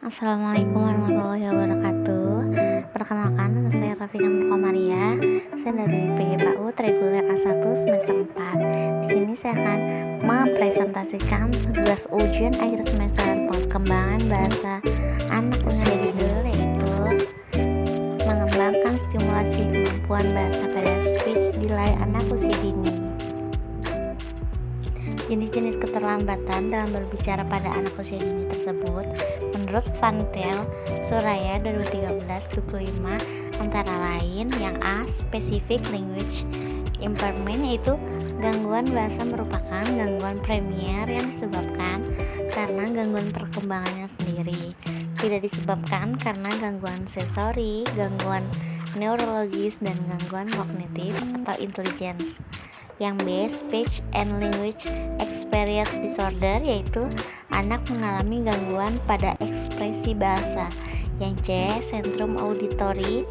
Assalamualaikum warahmatullahi wabarakatuh. Perkenalkan, nama saya Rafiqah Komaria. Saya dari PGPAU Reguler A1 semester 4. Di sini saya akan mempresentasikan tugas ujian akhir semester perkembangan bahasa anak usia dini, yaitu mengembangkan stimulasi kemampuan bahasa pada speech delay anak usia dini. Jenis-jenis keterlambatan dalam berbicara pada anak usia dini tersebut menurut Van Til, Suraya 2013-25 antara lain yang A. Specific Language Impairment, yaitu gangguan bahasa merupakan gangguan primer yang disebabkan karena gangguan perkembangannya sendiri, tidak disebabkan karena gangguan sensori, gangguan neurologis, dan gangguan kognitif atau intelligence. Yang B. Speech and Language Experience Disorder, yaitu anak mengalami gangguan pada ekspresi bahasa. Yang C. Syndrome Auditory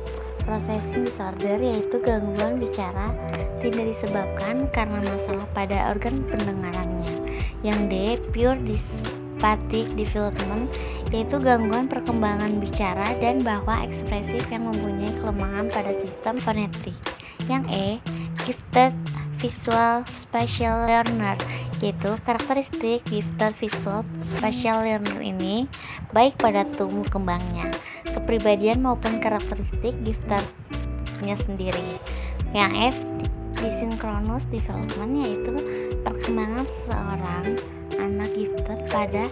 Processing Disorder, yaitu gangguan bicara tidak disebabkan karena masalah pada organ pendengarannya. Yang D. Pure Dysphasic Development, yaitu gangguan perkembangan bicara dan bahwa ekspresif yang mempunyai kelemahan pada sistem fonetik. Yang E. Gifted Visual Spatial Learner, yaitu karakteristik gifted visual spatial learner ini baik pada tumbuh kembangnya, kepribadian maupun karakteristik giftednya sendiri. Yang F. Desynchronous Development, yaitu perkembangan seorang anak gifted pada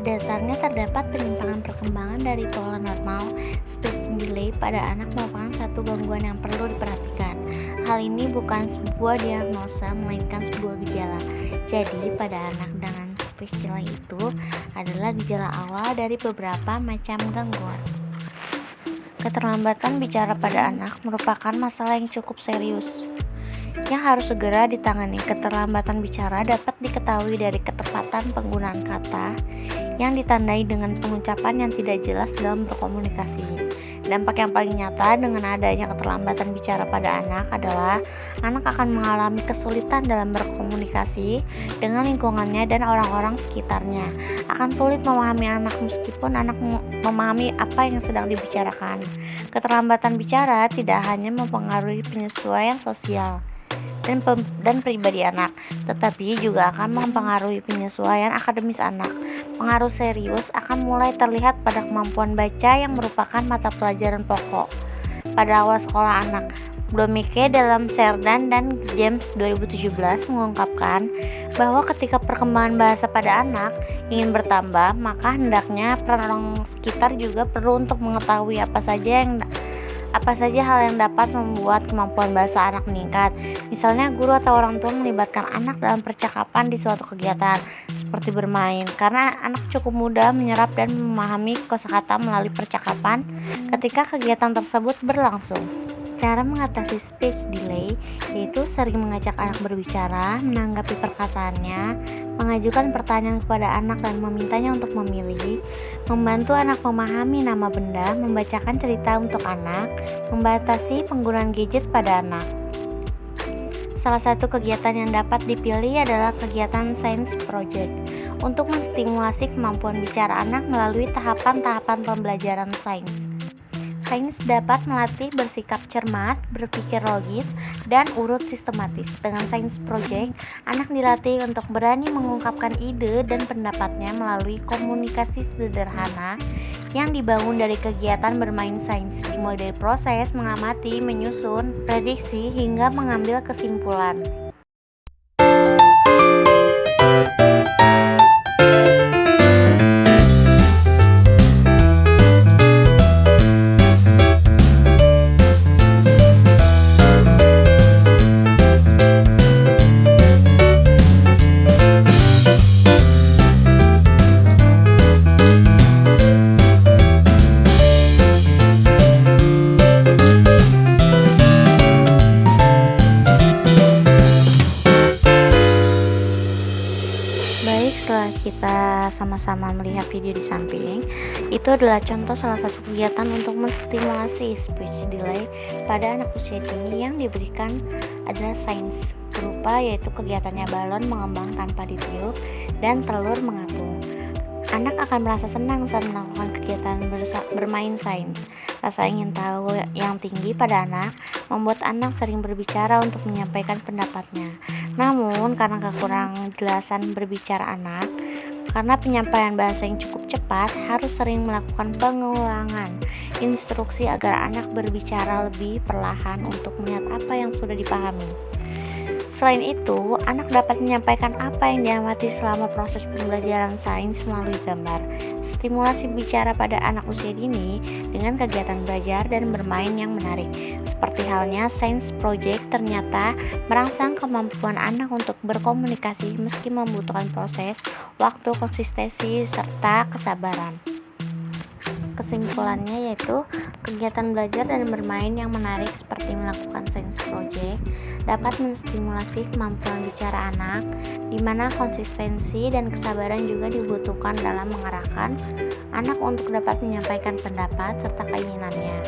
dasarnya terdapat penyimpangan perkembangan dari pola normal. Speech delay pada anak merupakan satu gangguan yang perlu diperhatikan. Hal ini bukan sebuah diagnosa, melainkan sebuah gejala. Jadi, pada anak dengan speech delay itu adalah gejala awal dari beberapa macam gangguan. Keterlambatan bicara pada anak merupakan masalah yang cukup serius yang harus segera ditangani. Keterlambatan bicara dapat diketahui dari ketepatan penggunaan kata yang ditandai dengan pengucapan yang tidak jelas dalam berkomunikasi. Dampak yang paling nyata dengan adanya keterlambatan bicara pada anak adalah anak akan mengalami kesulitan dalam berkomunikasi dengan lingkungannya dan orang-orang sekitarnya. Akan sulit memahami anak meskipun anak memahami apa yang sedang dibicarakan. Keterlambatan bicara tidak hanya mempengaruhi penyesuaian sosial dan pribadi anak, tetapi juga akan mempengaruhi penyesuaian akademis anak. Pengaruh serius akan mulai terlihat pada kemampuan baca yang merupakan mata pelajaran pokok pada awal sekolah anak. Blomike dalam Sheridan dan James 2017 mengungkapkan bahwa ketika perkembangan bahasa pada anak ingin bertambah, maka hendaknya peran orang sekitar juga perlu untuk mengetahui apa saja hal yang dapat membuat kemampuan bahasa anak meningkat. Misalnya, guru atau orang tua melibatkan anak dalam percakapan di suatu kegiatan seperti bermain, karena anak cukup mudah menyerap dan memahami kosakata melalui percakapan ketika kegiatan tersebut berlangsung. Cara mengatasi speech delay yaitu sering mengajak anak berbicara, menanggapi perkataannya, mengajukan pertanyaan kepada anak dan memintanya untuk memilih, membantu anak memahami nama benda, membacakan cerita untuk anak, membatasi penggunaan gadget pada anak. Salah satu kegiatan yang dapat dipilih adalah kegiatan Science Project untuk menstimulasi kemampuan bicara anak melalui tahapan-tahapan pembelajaran sains. Sains dapat melatih bersikap cermat, berpikir logis, dan urut sistematis. Dengan Science Project, anak dilatih untuk berani mengungkapkan ide dan pendapatnya melalui komunikasi sederhana yang dibangun dari kegiatan bermain sains, dimulai dari proses mengamati, menyusun, prediksi, hingga mengambil kesimpulan. Setelah kita sama-sama melihat video di samping, itu adalah contoh salah satu kegiatan untuk menstimulasi speech delay pada anak usia dini yang diberikan adalah sains berupa yaitu kegiatannya balon mengembang tanpa ditiup dan telur mengapung. Anak akan merasa senang saat melakukan kegiatan bermain sains. Rasa ingin tahu yang tinggi pada anak membuat anak sering berbicara untuk menyampaikan pendapatnya. Namun, karena kekurangan jelasan berbicara anak, karena penyampaian bahasa yang cukup cepat, harus sering melakukan pengulangan instruksi agar anak berbicara lebih perlahan untuk melihat apa yang sudah dipahami. Selain itu, anak dapat menyampaikan apa yang diamati selama proses pembelajaran sains melalui gambar. Stimulasi bicara pada anak usia dini dengan kegiatan belajar dan bermain yang menarik. Seperti halnya Science Project ternyata merangsang kemampuan anak untuk berkomunikasi meski membutuhkan proses, waktu, konsistensi, serta kesabaran. Kesimpulannya yaitu kegiatan belajar dan bermain yang menarik seperti melakukan science project dapat menstimulasi kemampuan bicara anak, di mana konsistensi dan kesabaran juga dibutuhkan dalam mengarahkan anak untuk dapat menyampaikan pendapat serta keinginannya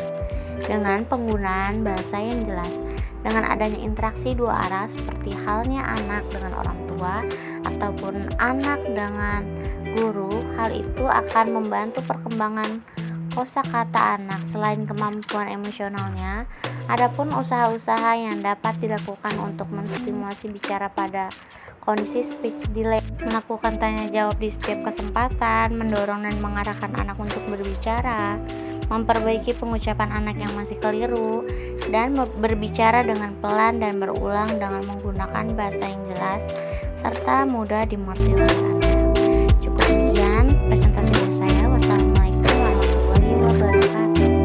dengan penggunaan bahasa yang jelas. Dengan adanya interaksi dua arah seperti halnya anak dengan orang tua ataupun anak dengan guru, hal itu akan membantu perkembangan kosakata anak. Selain kemampuan emosionalnya, adapun usaha-usaha yang dapat dilakukan untuk menstimulasi bicara pada kondisi speech delay, melakukan tanya jawab di setiap kesempatan, mendorong dan mengarahkan anak untuk berbicara, memperbaiki pengucapan anak yang masih keliru, dan berbicara dengan pelan dan berulang dengan menggunakan bahasa yang jelas serta mudah dimengerti oleh anak. Cukup sekian presentasi dari saya. Wassalamualaikum warahmatullahi wabarakatuh.